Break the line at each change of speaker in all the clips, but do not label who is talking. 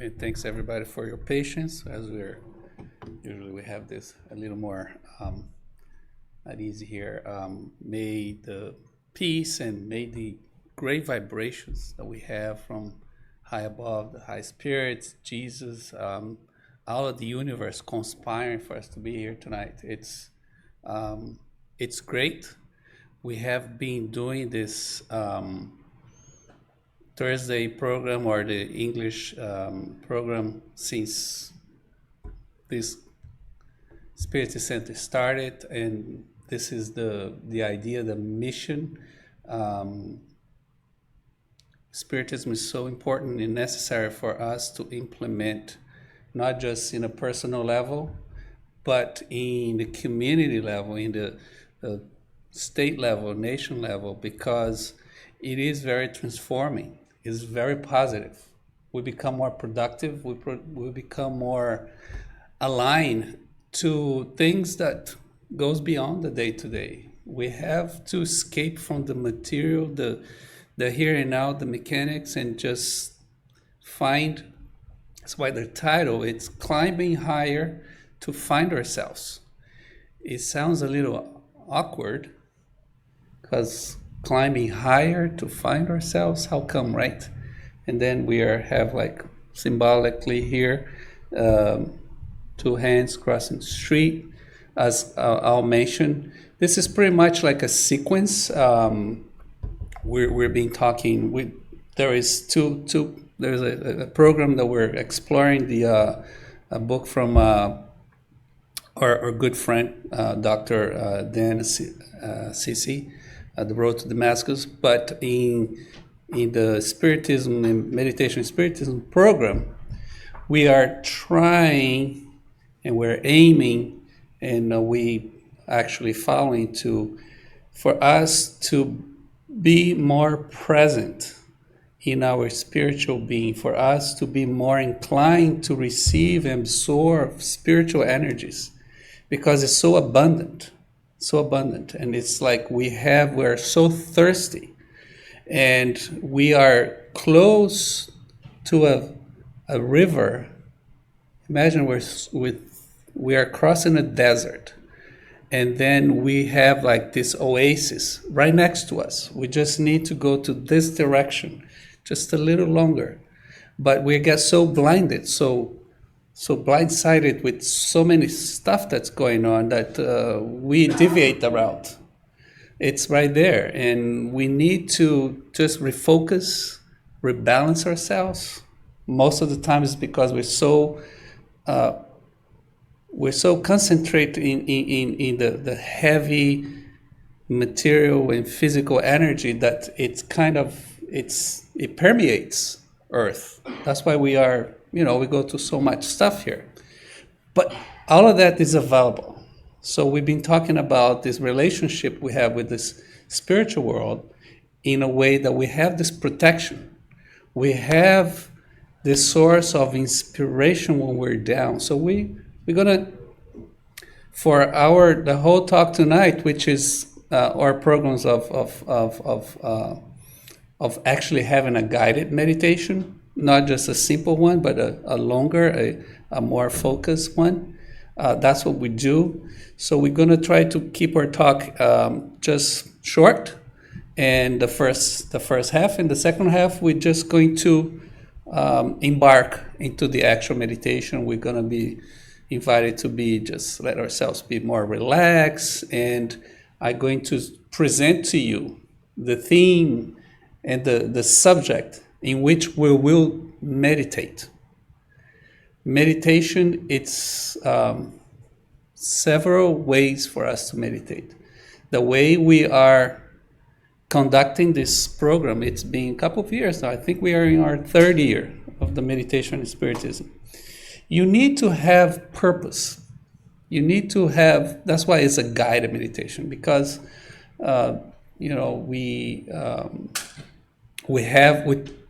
and thanks everybody for your patience as we have this a little more at ease here. May the peace and may the great vibrations that we have from high above, the high spirits, Jesus, all of the universe conspiring for us to be here tonight. It's great. We have been doing this Thursday program or the English program since this Spiritist Center started, and this is the idea, the mission. Spiritism is so important and necessary for us to implement, not just in a personal level, but in the community level, in the state level, nation level, because it is very transforming. It's very positive. We become more productive. We become more aligned to things that goes beyond the day to day. We have to escape from the material, the here and now, the mechanics, and just find. That's why the title, it's climbing higher to find ourselves. It sounds a little awkward because climbing higher to find ourselves, how come, right? And then we have like symbolically here, two hands crossing the street, as I'll mention. This is pretty much like a sequence. We're been talking. There is there's a program that we're exploring, a book from our good friend Dr. Dan Sisi, The Road to Damascus. But in the Spiritism and Meditation Spiritism program, we are trying and we're aiming and we actually following for us to be more present in our spiritual being, for us to be more inclined to receive and absorb spiritual energies, because it's so abundant, and it's like we're so thirsty, and we are close to a river. Imagine we are crossing a desert, and then we have like this oasis right next to us. We just need to go to this direction just a little longer, but we get so blinded, so blindsided with so many stuff that's going on that we deviate the route. It's right there, and we need to just refocus, rebalance ourselves. Most of the time it's because we're so concentrated in the heavy material and physical energy that it permeates Earth. That's why we go to so much stuff here. But all of that is available. So we've been talking about this relationship we have with this spiritual world in a way that we have this protection. We have this source of inspiration when we're down. So we're gonna, for the whole talk tonight, which is our programs of actually having a guided meditation, not just a simple one, but a longer, a more focused one. That's what we do. So we're going to try to keep our talk just short, and the first half. And the second half, we're just going to embark into the actual meditation. We're going to be invited to just let ourselves be more relaxed, and I'm going to present to you the theme and the subject in which we will meditate. Meditation, it's several ways for us to meditate. The way we are conducting this program, it's been a couple of years now. I think we are in our third year of the meditation and spiritism. You need to have purpose. You need to have, that's why it's a guided meditation, because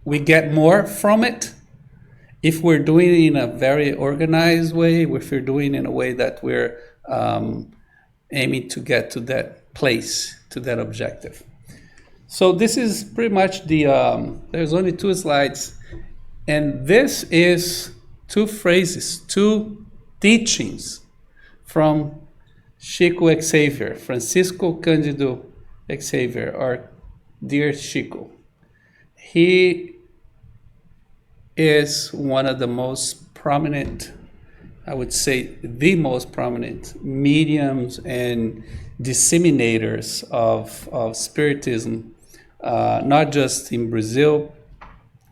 we get more from it if we're doing it in a very organized way, if we're doing it in a way that we're aiming to get to that place, to that objective. So this is pretty much there's only 2 slides. And this is two phrases, two teachings from Chico Xavier, Francisco Cândido Xavier, or Dear Chico. He is one of the most prominent, I would say the most prominent mediums and disseminators of Spiritism, not just in Brazil,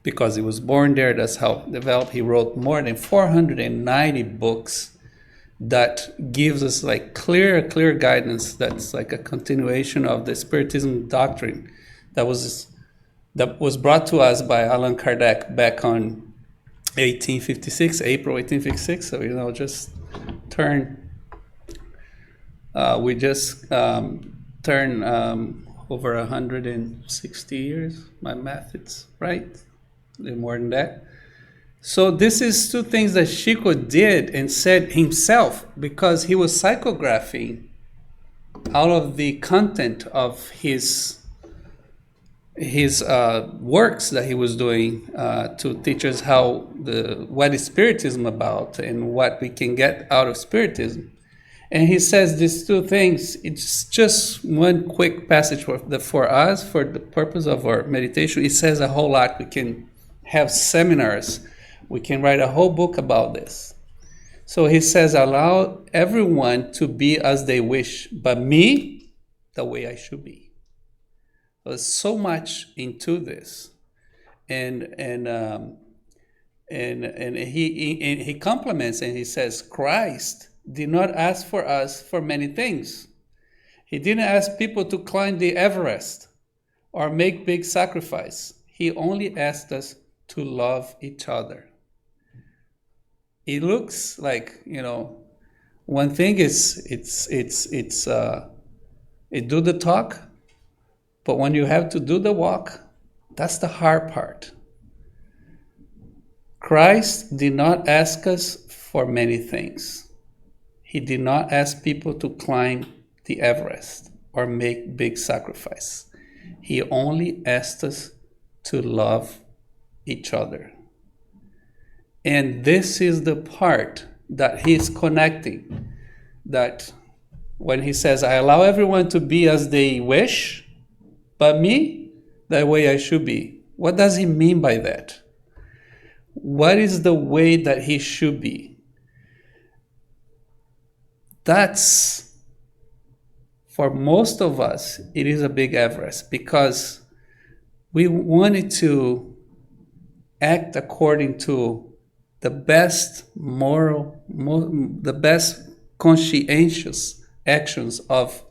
because he was born there, that's how it developed. He wrote more than 490 books that gives us like clear guidance. That's like a continuation of the Spiritism doctrine that was brought to us by Allan Kardec back on 1856, April 1856. So just turn. We just turned over 160 years. My math, it's right, a little more than that. So this is two things that Chico did and said himself, because he was psychographing all of the content of his works that he was doing to teach us what is Spiritism about and what we can get out of Spiritism. And he says these two things. It's just one quick passage for us, for the purpose of our meditation. It says a whole lot. We can have seminars. We can write a whole book about this. So he says, allow everyone to be as they wish, but me, the way I should be. There's so much into this. And he compliments and he says, Christ did not ask for us for many things. He didn't ask people to climb the Everest or make big sacrifice. He only asked us to love each other. It looks like, one thing is it do the talk, but when you have to do the walk, that's the hard part. Christ did not ask us for many things. He did not ask people to climb the Everest or make big sacrifice. He only asked us to love each other. And this is the part that he's connecting, that when he says, I allow everyone to be as they wish, but me, the way I should be. What does he mean by that? What is the way that he should be? That's, for most of us, it is a big Everest, because we wanted to act according to the best moral, the best conscientious actions of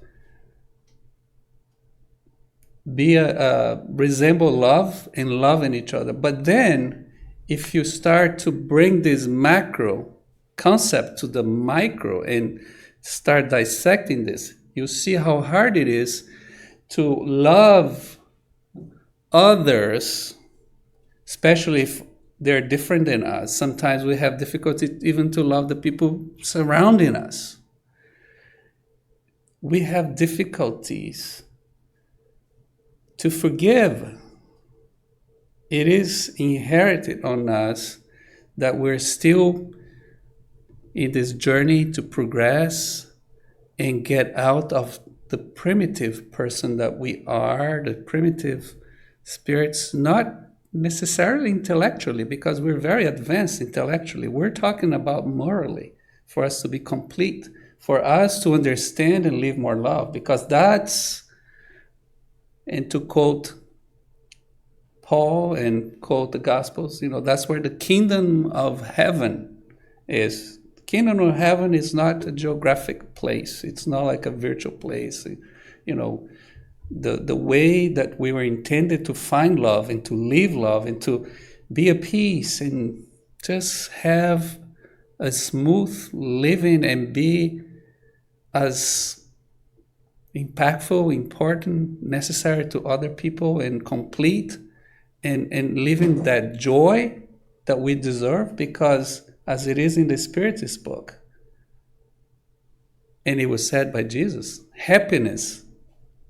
resemble love and loving each other. But then, if you start to bring this macro concept to the micro and start dissecting this, you see how hard it is to love others, especially if they're different than us. Sometimes we have difficulty even to love the people surrounding us. We have difficulties to forgive. It is inherited on us that we're still in this journey to progress and get out of the primitive person that we are, the primitive spirits, not necessarily intellectually, because we're very advanced intellectually. We're talking about morally, for us to be complete, for us to understand and live more love, because that's, and to quote Paul and quote the Gospels, that's where the kingdom of heaven is. The kingdom of heaven is not a geographic place. It's not like a virtual place. The way that we were intended to find love and to live love and to be at peace and just have a smooth living and be as impactful, important, necessary to other people and complete and living that joy that we deserve, because as it is in the Spiritist book, and it was said by Jesus, happiness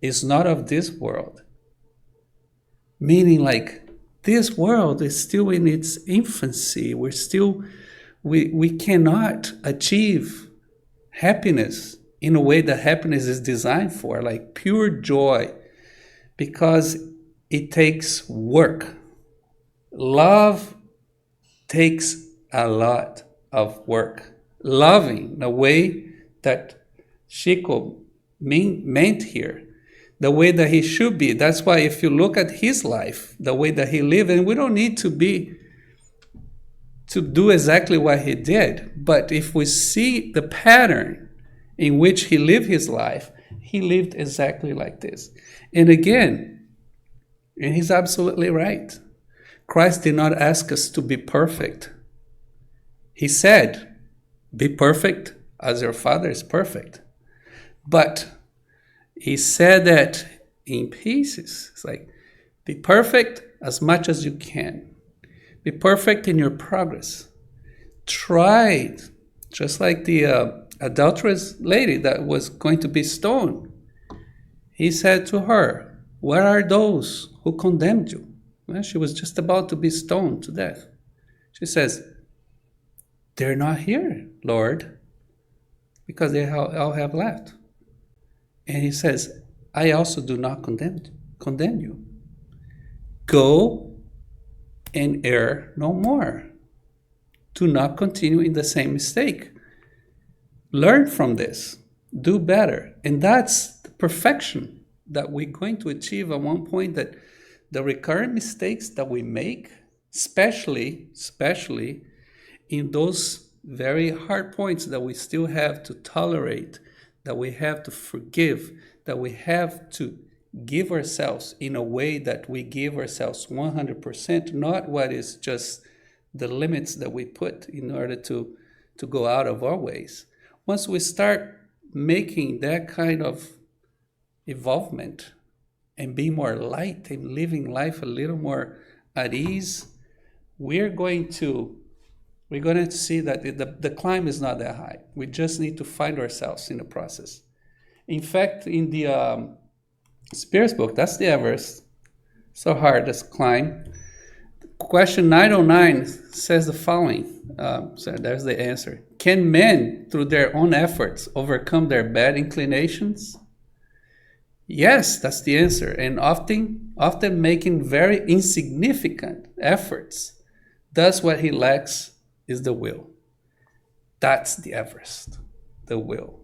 is not of this world. Meaning, like, this world is still in its infancy. We cannot achieve happiness in a way that happiness is designed for, like pure joy, because it takes work. Love takes a lot of work. Loving the way that Chico meant here, the way that he should be. That's why if you look at his life, the way that he lived, and we don't need to do exactly what he did, but if we see the pattern in which he lived his life, he lived exactly like this. And again, and he's absolutely right, Christ did not ask us to be perfect. He said, be perfect as your Father is perfect. But he said that in pieces. It's like, be perfect as much as you can. Be perfect in your progress. Try, just like the adulterous lady that was going to be stoned. He said to her, where are those who condemned you? Well, she was just about to be stoned to death. She says, they're not here, Lord, because they all have left. And he says, I also do not condemn you. Go and err no more. Do not continue in the same mistake. Learn from this. Do better. And that's the perfection that we're going to achieve at one point, that the recurrent mistakes that we make, especially in those very hard points that we still have to tolerate, that we have to forgive, that we have to give ourselves in a way that we give ourselves 100%, not what is just the limits that we put in order to go out of our ways. Once we start making that kind of involvement and be more light and living life a little more at ease, we're going to see that the climb is not that high. We just need to find ourselves in the process. In fact, in the Spirits book, that's the Everest. So hard, this climb. Question 909 says the following. So there's the answer. Can men, through their own efforts, overcome their bad inclinations? Yes, that's the answer. And often making very insignificant efforts. Thus, what he lacks is the will. That's the Everest, the will.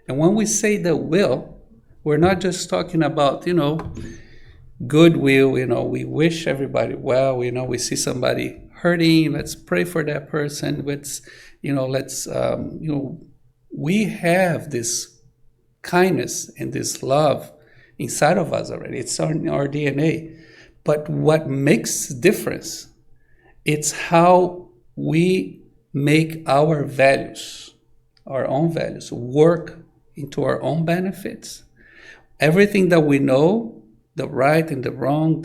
And when we say the will, we're not just talking about, goodwill, we wish everybody well, we see somebody hurting, let's pray for that person, we have this kindness and this love inside of us already. It's in our DNA. But what makes the difference, it's how we make our values, our own values, work into our own benefits. Everything that we know, the right and the wrong,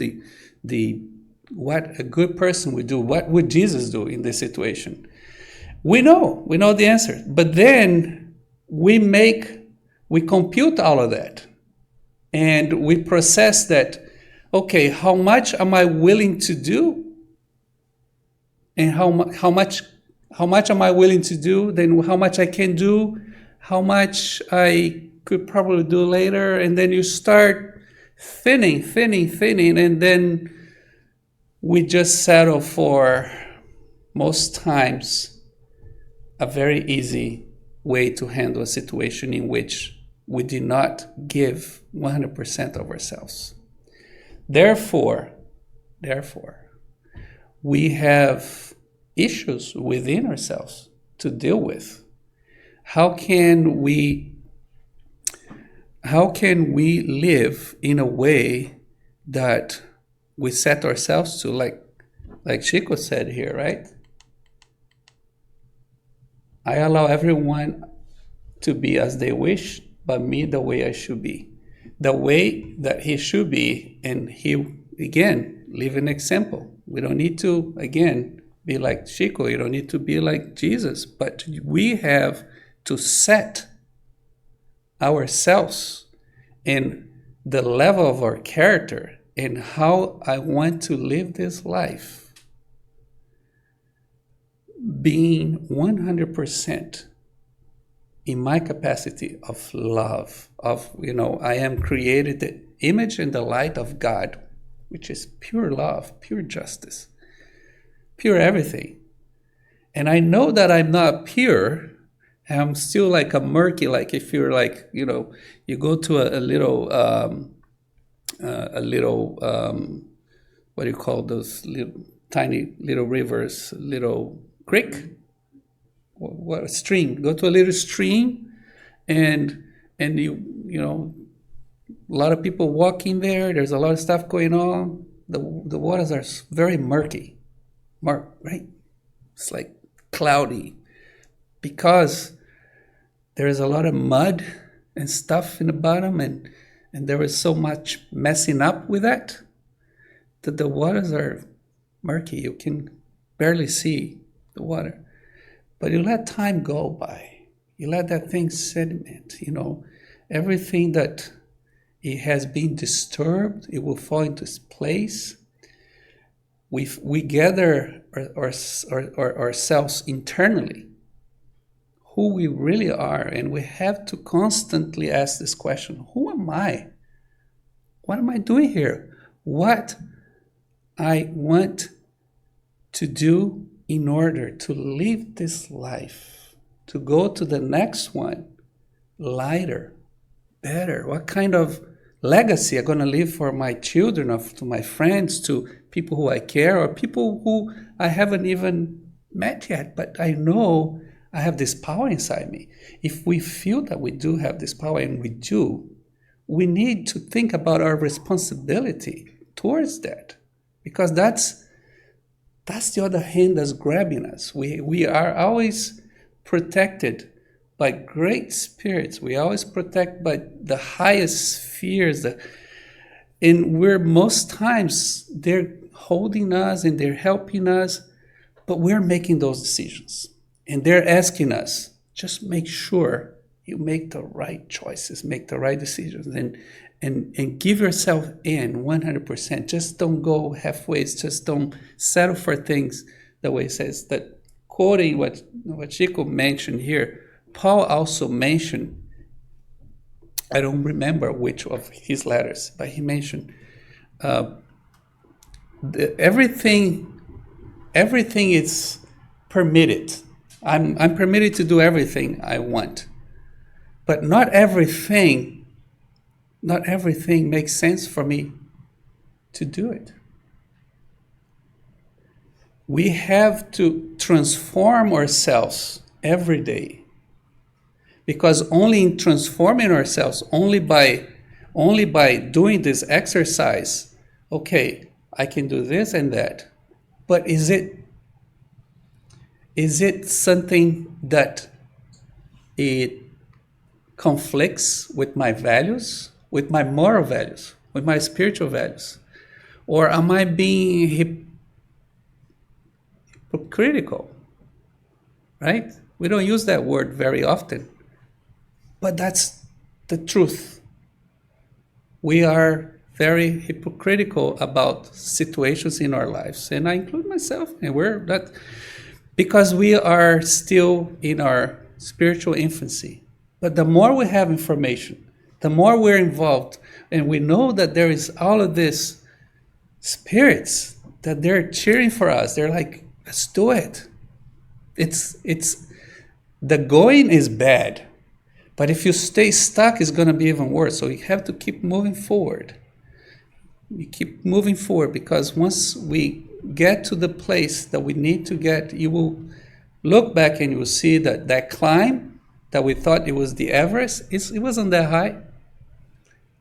the what a good person would do, what would Jesus do in this situation? We know the answer. But then we compute all of that. And we process that, okay, how much am I willing to do? And how much am I willing to do? Then how much I can do? How much I could probably do later? And then you start thinning, and then we just settle for, most times, a very easy way to handle a situation in which we did not give 100% of ourselves. Therefore, we have issues within ourselves to deal with. How can we live in a way that we set ourselves to, like Chico said here, right? I allow everyone to be as they wish, but me the way I should be. The way that he should be, and he, again, live an example. We don't need to, again, be like Chico. You don't need to be like Jesus, but we have to set ourselves in the level of our character and how I want to live this life, being 100% in my capacity of love, I am created the image and the light of God, which is pure love, pure justice, pure everything. And I know that I'm not pure. I'm still like a murky, like if you're like, you go to a little, what do you call those little, tiny little rivers, little creek? What stream? Go to a little stream, and a lot of people walking there. There's a lot of stuff going on. The waters are very murky, right? It's like cloudy because there is a lot of mud and stuff in the bottom, and there is so much messing up with that the waters are murky. You can barely see the water. But you let time go by. You let that thing sediment, everything that it has been disturbed, it will fall into its place. We gather ourselves internally, who we really are, and we have to constantly ask this question: who am I? What am I doing here? What I want to do in order to live this life, to go to the next one, lighter, better. What kind of legacy I'm going to leave for my children, or to my friends, to people who I care, or people who I haven't even met yet, but I know I have this power inside me. If we feel that we do have this power, and we do, we need to think about our responsibility towards that, because that's the other hand that's grabbing us. We are always protected by great spirits. We always protect by the highest spheres. And we're most times, they're holding us and they're helping us, but we're making those decisions. And they're asking us, just make sure you make the right choices, make the right decisions, and give yourself in 100%. Just don't go halfway. Just don't settle for things the way it says. That quoting what Chico mentioned here, Paul also mentioned, I don't remember which of his letters, but he mentioned everything is permitted. I'm permitted to do everything I want, but not everything makes sense for me to do it. We have to transform ourselves every day, because only in transforming ourselves, only by doing this exercise, okay, I can do this and that, but is it something that it conflicts with my values, with my moral values, with my spiritual values? Or am I being hypocritical? Right? We don't use that word very often, but that's the truth. We are very hypocritical about situations in our lives, and I include myself, and we're not, because we are still in our spiritual infancy. But the more we have information, the more we're involved, and we know that there is all of these spirits that they're cheering for us. They're like, let's do it. It's the going is bad, but if you stay stuck, it's going to be even worse. So you have to keep moving forward. You keep moving forward, because once we get to the place that we need to get, you will look back and you will see that climb that we thought it was the Everest, it wasn't that high.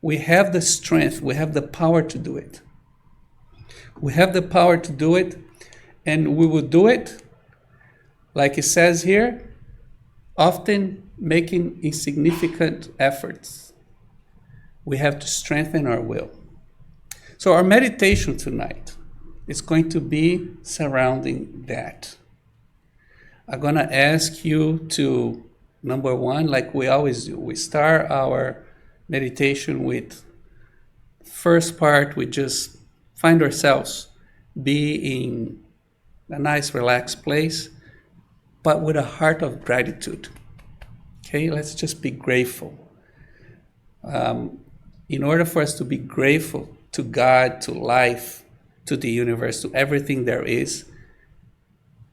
We have the strength, we have the power to do it. We have the power to do it, and we will do it, like it says here, often making insignificant efforts. We have to strengthen our will. So our meditation tonight is going to be surrounding that. I'm going to ask you to, number one, like we always do, we start our meditation with first part, we just find ourselves be in a nice, relaxed place, but with a heart of gratitude. Okay, let's just be grateful. In order for us to be grateful to God, to life, to the universe, to everything there is,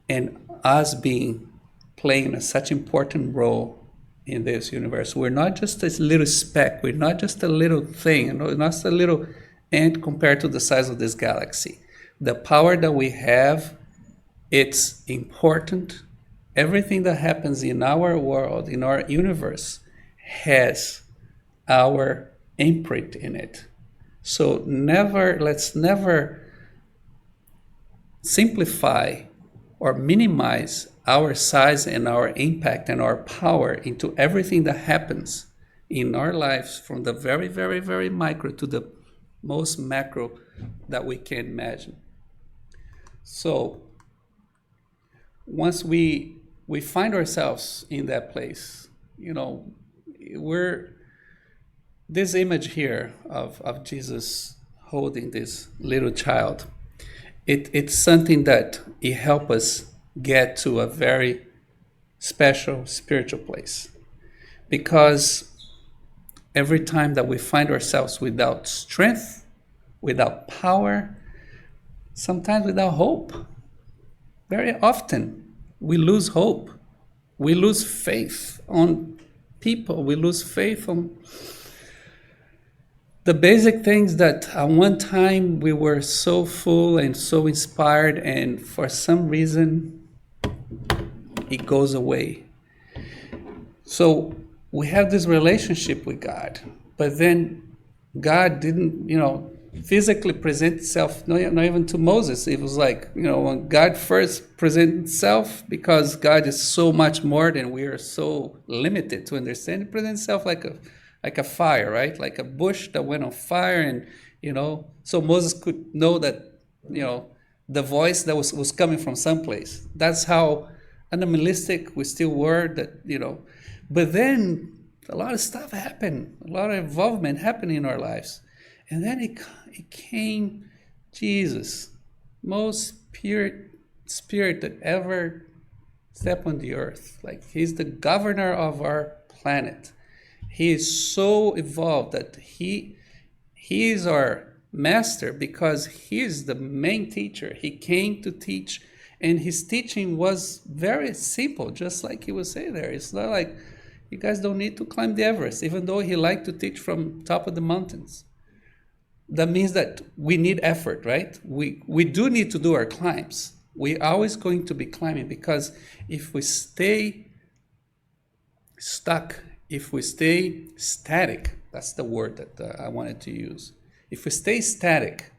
and us being playing such important role in this universe, we're not just a little speck, we're not just a little thing, not just a little ant compared to the size of this galaxy. The power that we have, it's important. Everything that happens in our world, in our universe, has our imprint in it. So let's never simplify or minimize our size and our impact and our power into everything that happens in our lives, from the very, very, very micro to the most macro that we can imagine. So once we find ourselves in that place, we're this image here of Jesus holding this little child. It's something that it helps us get to a very special spiritual place. Because every time that we find ourselves without strength, without power, sometimes without hope, very often we lose hope. We lose faith on people. We lose faith on the basic things that at one time we were so full and so inspired, and for some reason it goes away. So we have this relationship with God, but then God didn't, physically present itself, not even to Moses. It was like, when God first presented himself, because God is so much more than we are so limited to understand, he presents himself like a fire, right? Like a bush that went on fire, and so Moses could know that the voice that was coming from someplace. That's how animalistic we still were. But then a lot of stuff happened, a lot of involvement happened in our lives, and then it came Jesus, most pure spirit that ever stepped on the earth. Like, he's the governor of our planet. He is so evolved that he is our master, because he is the main teacher. He came to teach, and his teaching was very simple, just like he would say there. It's not like, you guys don't need to climb the Everest, even though he liked to teach from top of the mountains. That means that we need effort, right? We do need to do our climbs. We're always going to be climbing, because if we stay stuck, if we stay static, that's the word that I wanted to use. If we stay static,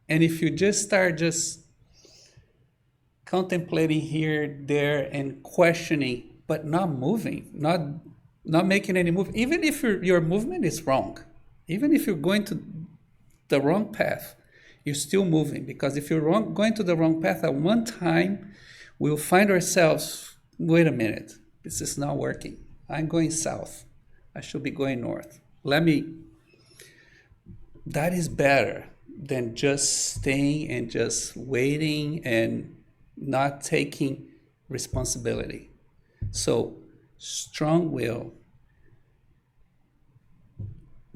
and if you just start contemplating here, there, and questioning, but not moving, not making any move, even if your movement is wrong, even if you're going to the wrong path, you're still moving. Because if you're going to the wrong path, at one time, we'll find ourselves, wait a minute, this is not working. I'm going south. I should be going north. That is better than just staying and just waiting and not taking responsibility. So, strong will,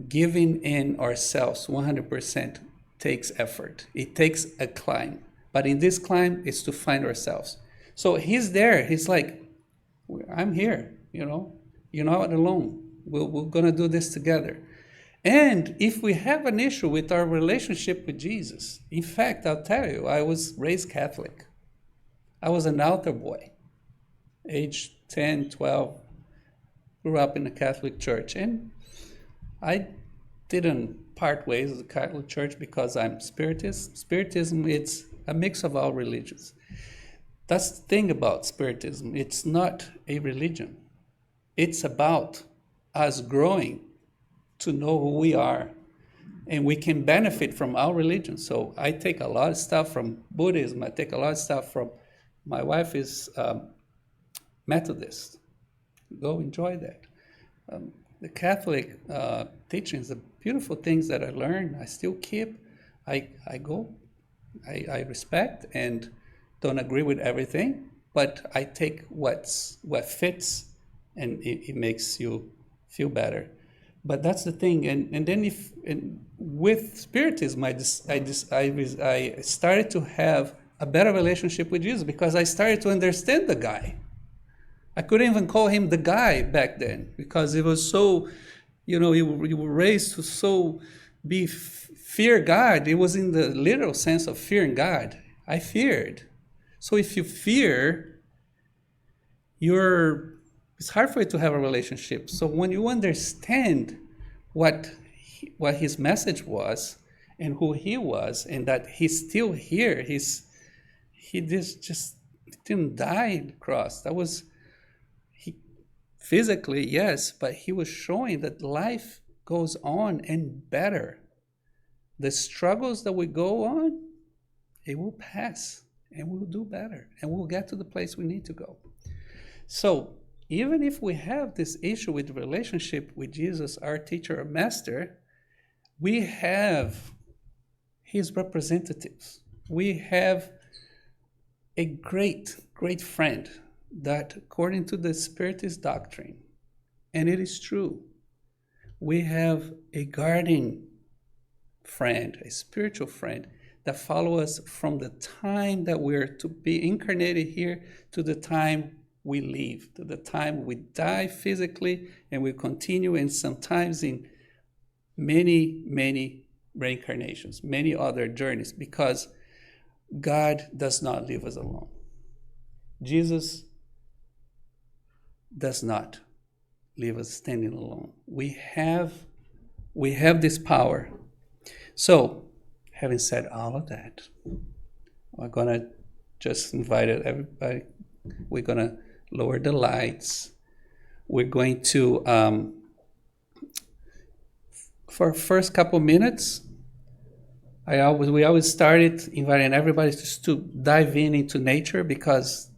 giving in ourselves 100% takes effort. It takes a climb. But in this climb, it's to find ourselves. So he's there. He's like, I'm here, You're not alone. We're going to do this together. And if we have an issue with our relationship with Jesus, in fact, I'll tell you, I was raised Catholic. I was an altar boy, age 10, 12, grew up in the Catholic Church. And I didn't part ways with the Catholic Church because I'm Spiritist. Spiritism, it's a mix of all religions. That's the thing about Spiritism. It's not a religion. It's about us growing to know who we are, and we can benefit from our religion. So I take a lot of stuff from Buddhism. I take a lot of stuff from, my wife is Methodist. Go enjoy that. the Catholic teachings, the beautiful things that I learned, I still keep. I go, I respect and don't agree with everything, but I take what fits, and it makes you feel better. But that's the thing, and then with Spiritism, I started to have a better relationship with Jesus because I started to understand the guy. I couldn't even call him the guy back then because it was so, you were raised to so fear God. It was in the literal sense of fearing God. I feared. So if you fear, it's hard for you to have a relationship. So when you understand what his message was and who he was, and that he's still here, he just didn't die on the cross. That was physically, yes, but he was showing that life goes on and better. The struggles that we go on, it will pass and we'll do better and we'll get to the place we need to go. So even if we have this issue with the relationship with Jesus, our teacher or master, we have his representatives. We have a great, great friend that, according to the Spiritist doctrine, and it is true, we have a guardian friend, a spiritual friend that follows us from the time that we're to be incarnated here to the time we leave, to the time we die physically, and we continue, and sometimes in many, many reincarnations, many other journeys, because God does not leave us alone. Jesus does not leave us standing alone. We have this power. So, having said all of that, we're gonna just invite everybody. We're gonna lower the lights. We're going to, for first couple minutes, we always started inviting everybody just to dive into nature, because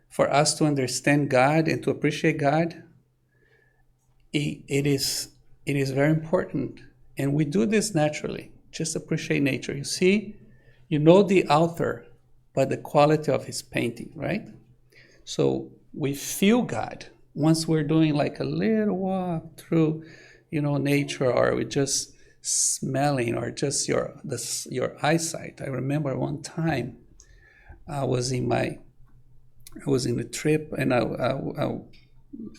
for us to understand God and to appreciate God, it is very important. And we do this naturally. Just appreciate nature. You see, you know the author by the quality of his painting, right? So we feel God once we're doing like a little walk through, nature, or we just smelling, or just your eyesight. I remember one time I was in a trip, and I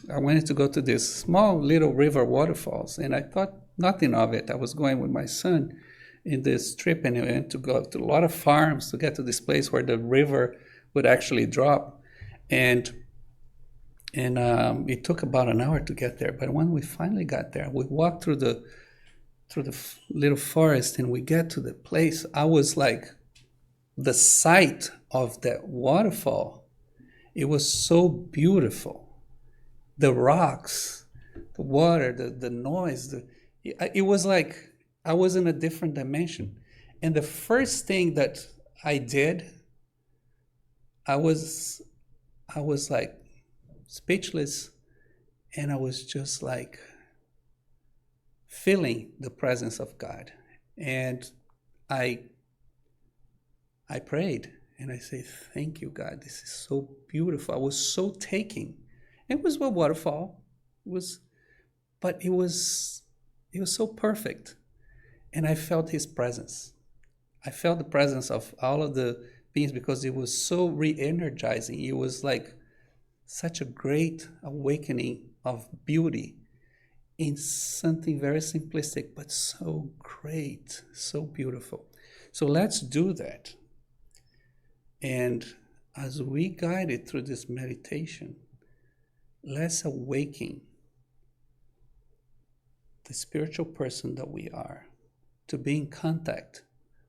wanted to go to this small little river waterfalls, and I thought nothing of it. I was going with my son in this trip, and we went to go to a lot of farms to get to this place where the river would actually drop, and it took about an hour to get there. But when we finally got there, we walked through the little forest, and we get to the place. I was like, the sight of that waterfall, it was so beautiful. The rocks, the water, the noise, it was like I was in a different dimension. And the first thing that I did, I was like speechless, and I was just like feeling the presence of God. And I prayed, and I say, thank you, God. This is so beautiful. I was so taken. It was a waterfall. But it was so perfect. And I felt his presence. I felt the presence of all of the beings, because it was so re-energizing. It was like such a great awakening of beauty in something very simplistic, but so great, so beautiful. So let's do that. And as we guide it through this meditation, let's awaken the spiritual person that we are, to be in contact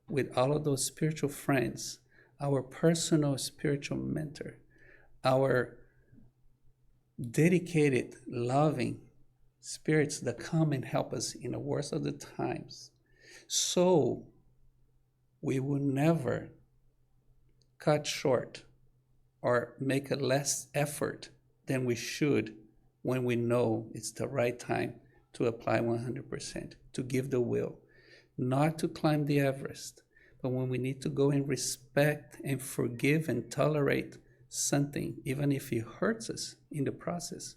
with all of those spiritual friends, our personal spiritual mentor, our dedicated, loving spirits that come and help us in the worst of the times. So we will never cut short or make a less effort than we should when we know it's the right time to apply 100%, to give the will, not to climb the Everest, but when we need to go and respect and forgive and tolerate something, even if it hurts us in the process,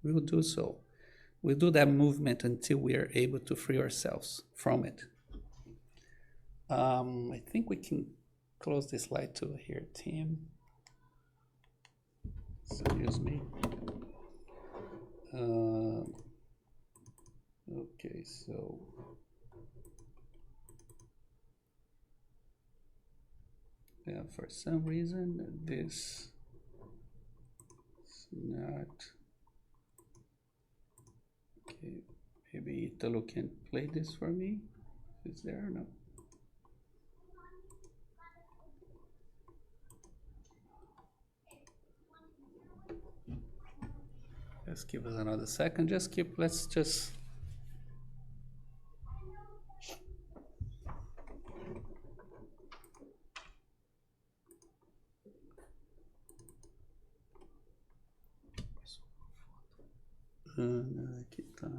we will do so. We'll do that movement until we are able to free ourselves from it. I think we can close this slide too here, Tim. Excuse me. Okay, so yeah, for some reason this is not okay. Maybe Italo can play this for me. Is there or no? Let's give us another second. Let's just. Aqui tá.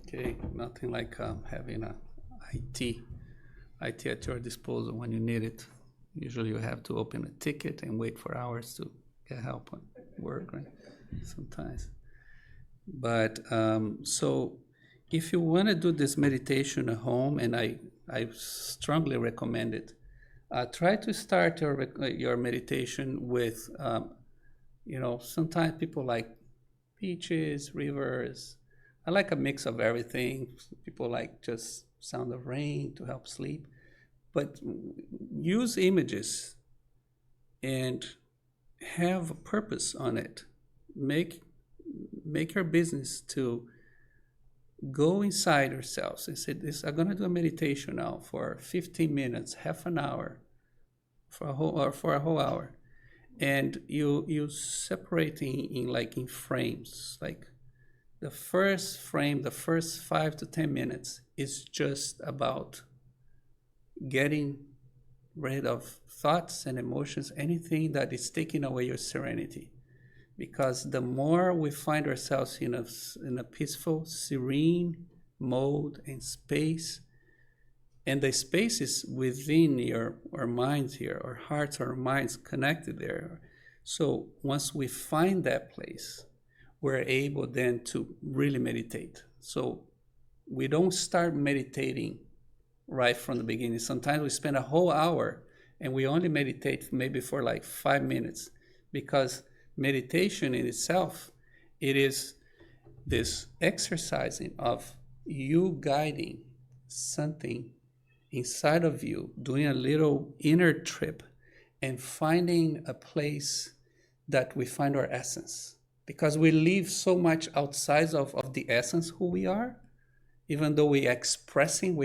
Okay, nothing like having a IT at your disposal when you need it. Usually you have to open a ticket and wait for hours to get help on work, right? Sometimes. But so if you want to do this meditation at home, and I strongly recommend it, try to start your meditation with, sometimes people like beaches, rivers. I like a mix of everything. People like just sound of rain to help sleep. But use images and have a purpose on it. Make your business to go inside yourselves and say, I'm going to do a meditation now for 15 minutes, half an hour, for a whole hour. And you separate in frames, like the first frame, the first 5 to 10 minutes is just about getting rid of thoughts and emotions, anything that is taking away your serenity. Because the more we find ourselves in a peaceful, serene mode and space, and the space is within our minds here, our hearts, our minds connected there. So once we find that place, we're able then to really meditate. So we don't start meditating right from the beginning. Sometimes we spend a whole hour and we only meditate maybe for like 5 minutes, because meditation in itself, it is this exercising of you guiding something inside of you, doing a little inner trip and finding a place that we find our essence. Because we live so much outside of the essence who we are, even though we're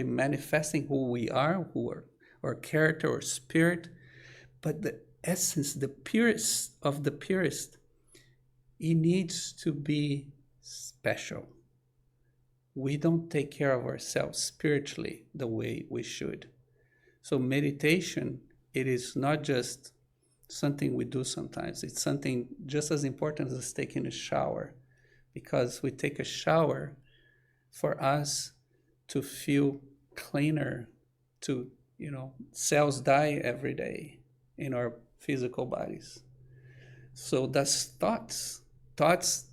manifesting who we are, who are our character or spirit, but the essence, the purest of the purest, it needs to be special. We don't take care of ourselves spiritually the way we should. So meditation, it is not just something we do sometimes. It's something just as important as taking a shower, because we take a shower for us to feel cleaner, to Cells die every day in our physical bodies. So that's thoughts. Thoughts,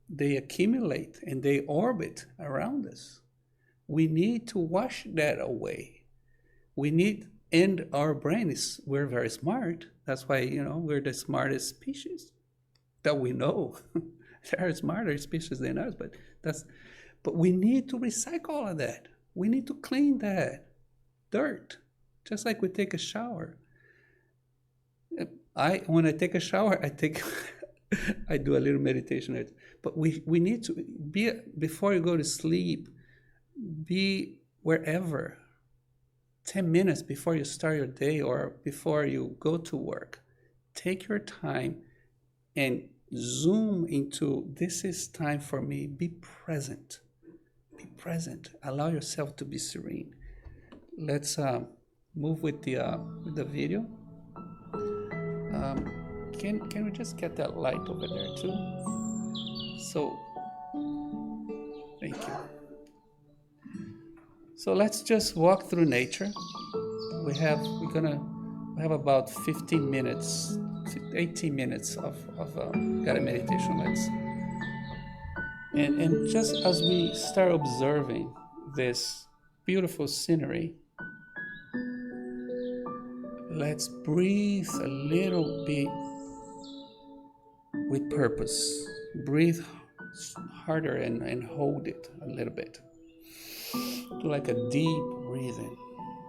they accumulate and they orbit around us. We need to wash that away. We need, and our brain is, we're very smart. That's why, we're the smartest species that we know. There are smarter species than us, but we need to recycle all of that. We need to clean that dirt, just like we take a shower. When I take a shower, I do a little meditation. But we need to be, before you go to sleep, be wherever. 10 minutes before you start your day or before you go to work, take your time and zoom into, this is time for me. Be present. Be present. Allow yourself to be serene. Let's move with the video. Can we just get that light over there too? So, thank you. So let's just walk through nature. We have about 15 minutes, 18 minutes of guided meditation. And just as we start observing this beautiful scenery, let's breathe a little bit with purpose. Breathe harder and hold it a little bit. Do like a deep breathing.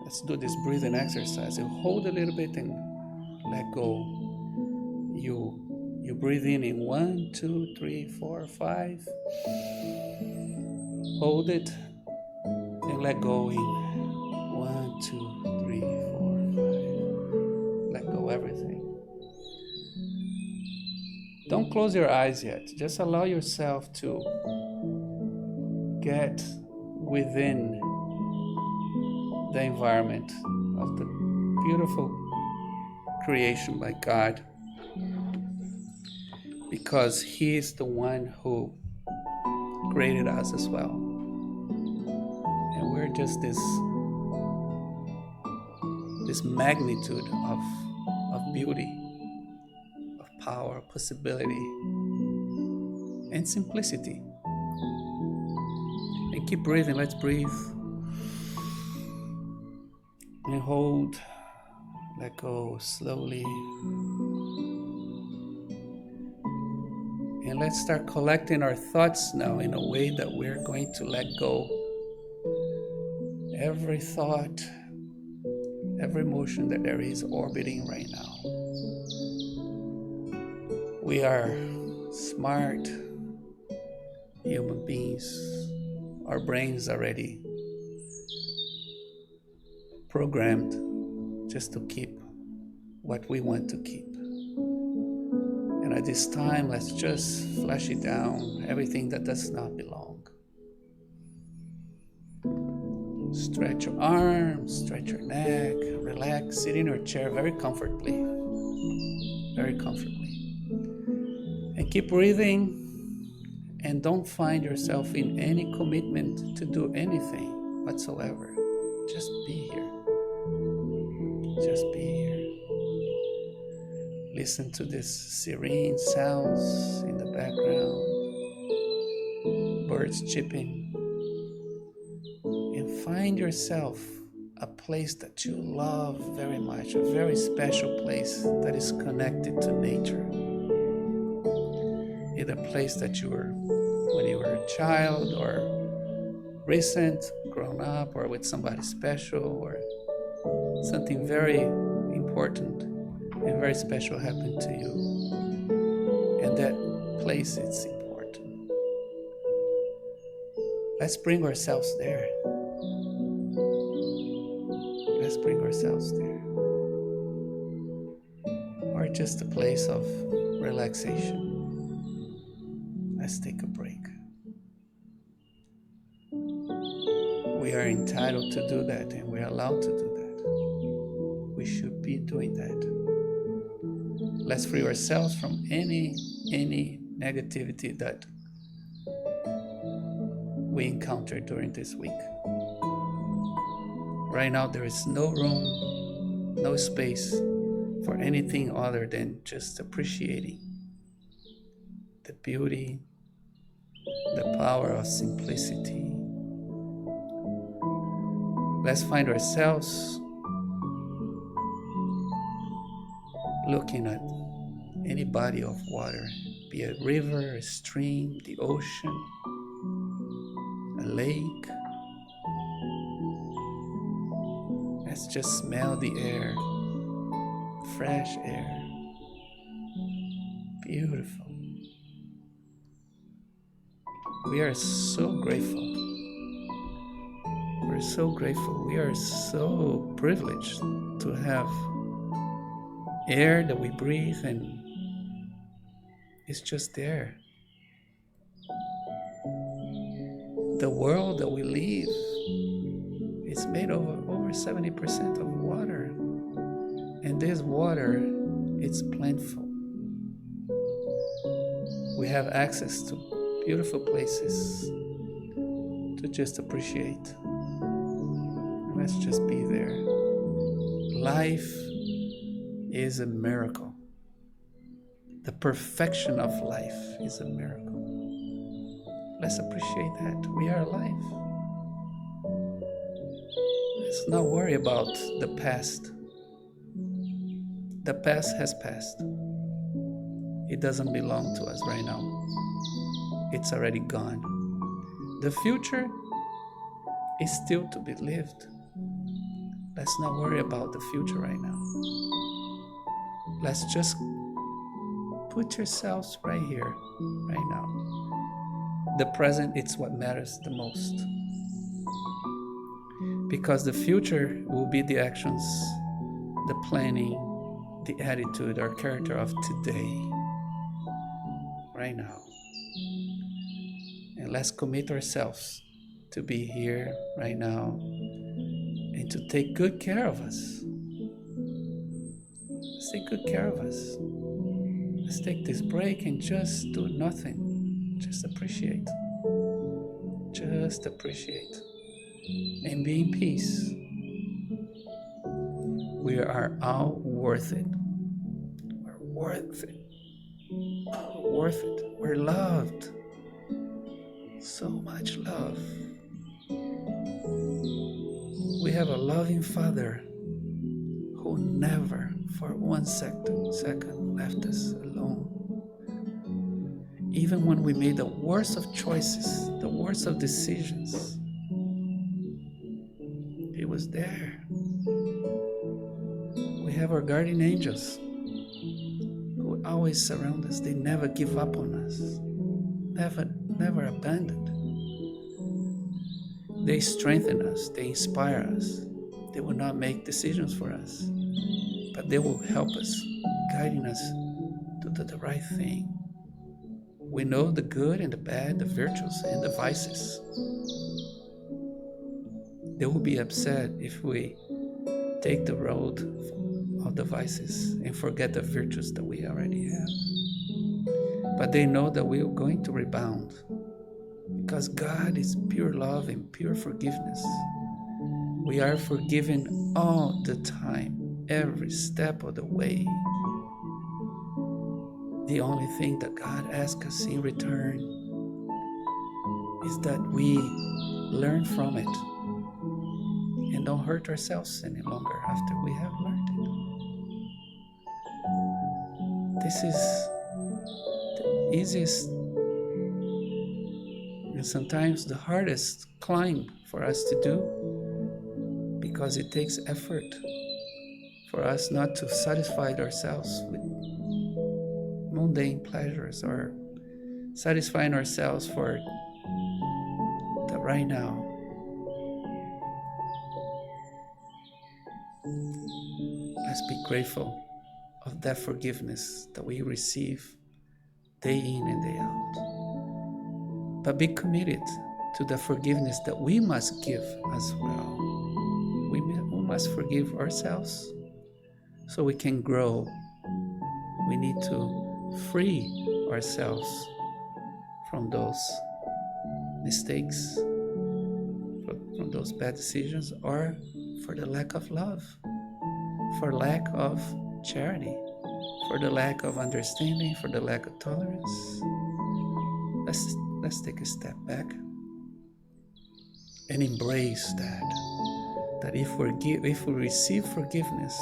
Let's do this breathing exercise. You hold a little bit and let go. You breathe in 1, 2, 3, 4, 5. Hold it and let go in 1, 2, 3, 4, 5. Let go everything. Don't close your eyes yet. Just allow yourself to get within the environment of the beautiful creation by God, because He is the one who created us as well, and we're just this magnitude of beauty, of power, possibility, and simplicity. And keep breathing. Let's breathe and hold. Let go slowly. And let's start collecting our thoughts now in a way that we're going to let go. Every thought, every emotion that there is orbiting right now. We are smart human beings. Our brains are already programmed just to keep what we want to keep. And at this time, let's just flush it down, everything that does not belong. Stretch your arms, stretch your neck, relax, sit in your chair very comfortably, and keep breathing. And don't find yourself in any commitment to do anything whatsoever. Just be here. Just be here. Listen to these serene sounds in the background, birds chirping, and find yourself a place that you love very much, a very special place that is connected to nature. Either a place that you were when you were a child, or recent, grown up, or with somebody special, or something very important and very special happened to you. And that place, it's important. Let's bring ourselves there. Let's bring ourselves there. Or just a place of relaxation. Let's take a break. We are entitled to do that, and we are allowed to do that. We should be doing that. Let's free ourselves from any negativity that we encounter during this week. Right now, there is no room, no space for anything other than just appreciating the beauty, the power of simplicity. Let's find ourselves looking at any body of water, be it a river, a stream, the ocean, a lake. Let's just smell the air, fresh air, beautiful. We are so grateful. We're so grateful. We are so privileged to have air that we breathe, and it's just there. The world that we live is made of over 70% of water, and this water, it's plentiful. We have access to beautiful places to just appreciate. Let's just be there. Life is a miracle. The perfection of life is a miracle. Let's appreciate that. We are alive. Let's not worry about the past. The past has passed. It doesn't belong to us right now. It's already gone. The future is still to be lived. Let's not worry about the future right now. Let's just put yourselves right here, right now. The present, it's what matters the most. Because the future will be the actions, the planning, the attitude, or character of today, right now. And let's commit ourselves to be here right now and to take good care of us. Let's take good care of us. Let's take this break and just do nothing. Just appreciate. Just appreciate. And be in peace. We are all worth it. We're worth it. We're worth it. We're loved. So much love. We have a loving Father who never for 1 second left us alone. Even when we made the worst of choices, the worst of decisions, He was there. We have our guardian angels who always surround us. They never give up on us. Never abandoned. They strengthen us. They inspire us. They will not make decisions for us, but they will help us, guiding us to do the right thing. We know the good and the bad, the virtues and the vices. They will be upset if we take the road of the vices and forget the virtues that we already have. But they know that we are going to rebound because God is pure love and pure forgiveness. We are forgiven all the time, every step of the way. The only thing that God asks us in return is that we learn from it and don't hurt ourselves any longer after we have learned it. This is the easiest and sometimes the hardest climb for us to do, because it takes effort for us not to satisfy ourselves with mundane pleasures or satisfying ourselves for the right now. Let's be grateful of that forgiveness that we receive day in and day out. But be committed to the forgiveness that we must give as well. We must forgive ourselves so we can grow. We need to free ourselves from those mistakes, from those bad decisions, or for the lack of love, for lack of charity, for the lack of understanding, for the lack of tolerance. Let's take a step back and embrace that if we receive forgiveness,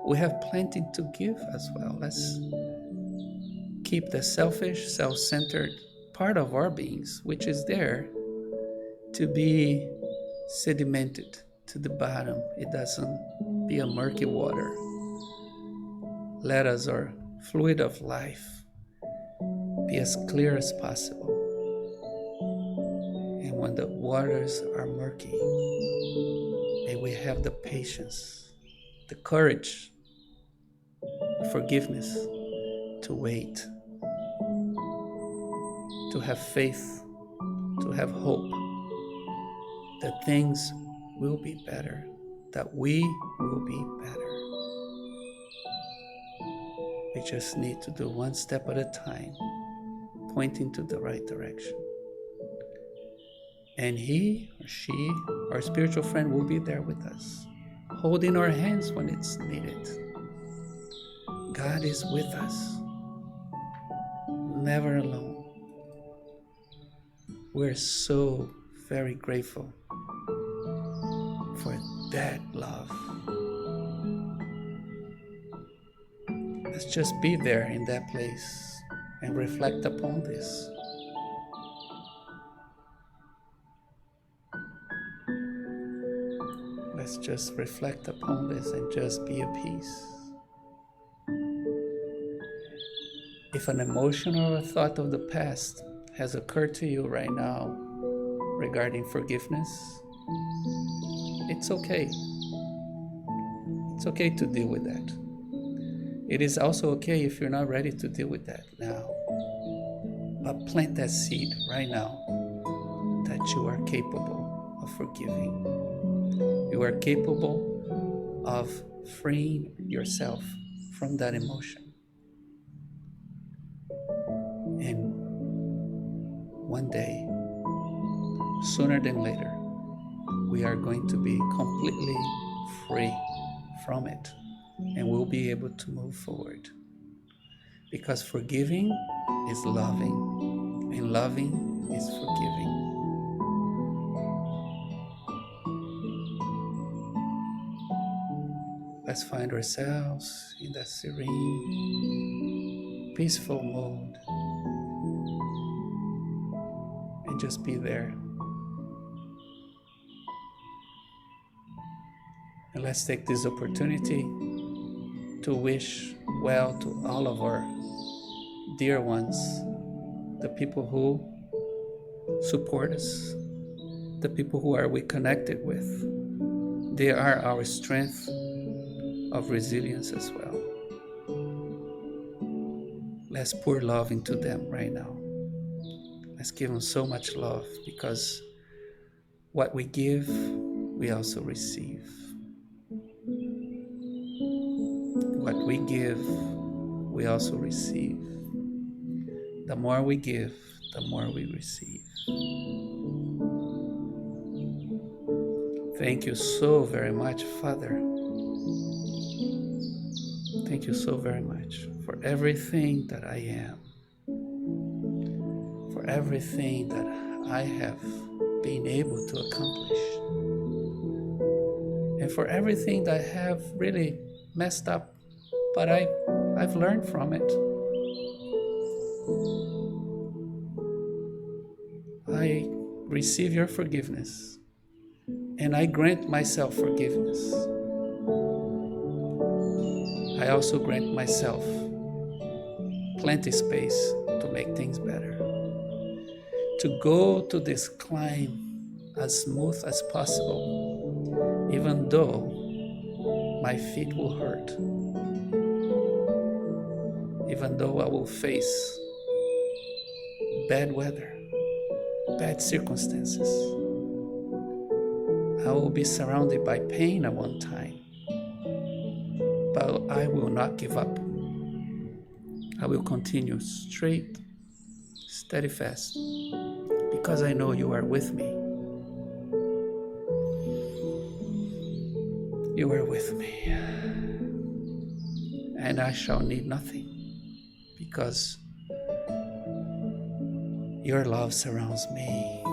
we have plenty to give as well. Let's keep the selfish, self-centered part of our beings, which is there, to be sedimented to the bottom. It doesn't be a murky water. Let us, our fluid of life, be as clear as possible. And when the waters are murky, may we have the patience, the courage, the forgiveness to wait, to have faith, to have hope that things will be better, that we will be better. We just need to do one step at a time, pointing to the right direction. And he or she, our spiritual friend, will be there with us, holding our hands when it's needed. God is with us, never alone. We're so very grateful for that love. Let's just be there in that place and reflect upon this. Let's just reflect upon this and just be at peace. If an emotion or a thought of the past has occurred to you right now regarding forgiveness, it's okay. It's okay to deal with that. It is also okay if you're not ready to deal with that now. But plant that seed right now that you are capable of forgiving. You are capable of freeing yourself from that emotion. And one day, sooner than later, we are going to be completely free from it, and we'll be able to move forward. Because forgiving is loving, and loving is forgiving. Let's find ourselves in that serene, peaceful mode, and just be there. And let's take this opportunity to wish well to all of our dear ones, the people who support us, the people who are we connected with. They are our strength of resilience as well. Let's pour love into them right now. Let's give them so much love, because what we give, we also receive. What we give, we also receive. The more we give, the more we receive. Thank you so very much, Father. Thank you so very much for everything that I am, for everything that I have been able to accomplish, and for everything that I have really messed up, but I've learned from it. I receive your forgiveness, and I grant myself forgiveness. I also grant myself plenty space to make things better, to go to this climb as smooth as possible, even though my feet will hurt, even though I will face bad weather, bad circumstances. I will be surrounded by pain at one time, but I will not give up. I will continue straight, steadfast, because I know you are with me. You are with me, and I shall need nothing, because your love surrounds me.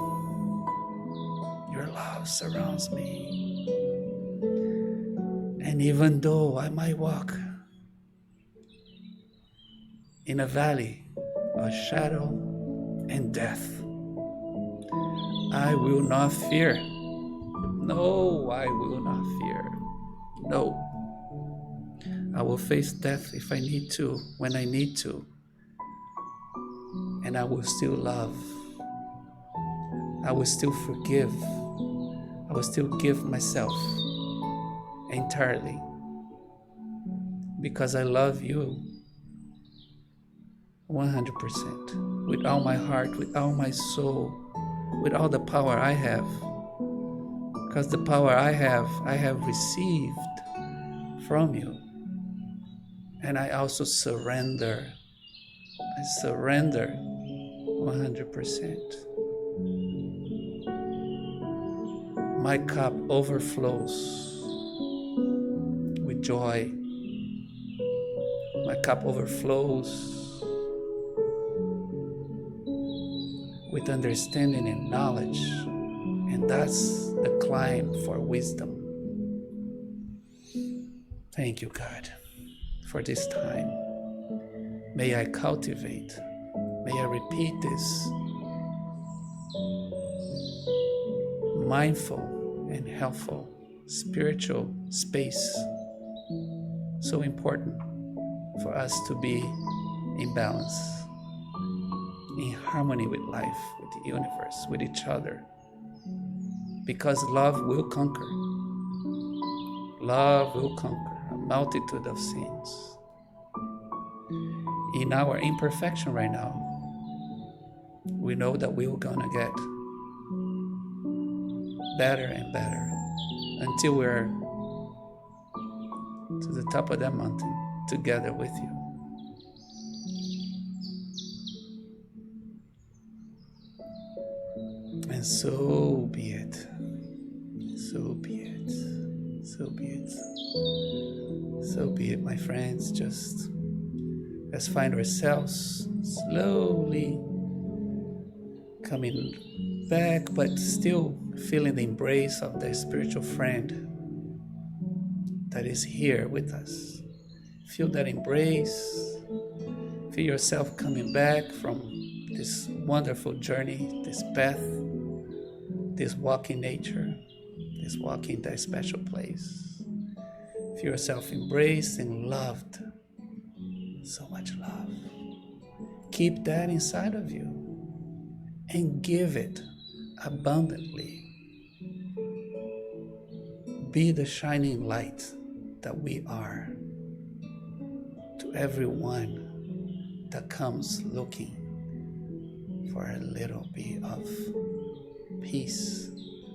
Your love surrounds me. And even though I might walk in a valley of shadow and death, I will not fear. No, I will not fear. No. I will face death if I need to, when I need to. And I will still love. I will still forgive. I will still give myself entirely, because I love you 100%, with all my heart, with all my soul, with all the power I have. Because the power I have received from you. And I also surrender. I surrender 100%. My cup overflows with joy. My cup overflows with understanding and knowledge. And that's the climb for wisdom. Thank you, God, for this time. May I cultivate, may I repeat this mindful and helpful spiritual space, so important for us to be in balance, in harmony with life, with the universe, with each other, because love will conquer. Love will conquer a multitude of sins. In our imperfection right now, we know that we're gonna get better and better until we're to the top of that mountain together with you. And so be it. So be it. So be it. So be it, my friends. Just let's find ourselves slowly coming back, but still feeling the embrace of the spiritual friend that is here with us. Feel that embrace. Feel yourself coming back from this wonderful journey, this path, this walk in nature, this walk in that special place. Feel yourself embraced and loved. So much love. Keep that inside of you and give it abundantly. Be the shining light that we are to everyone that comes looking for a little bit of peace,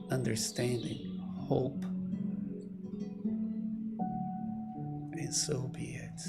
understanding, hope. And so be it.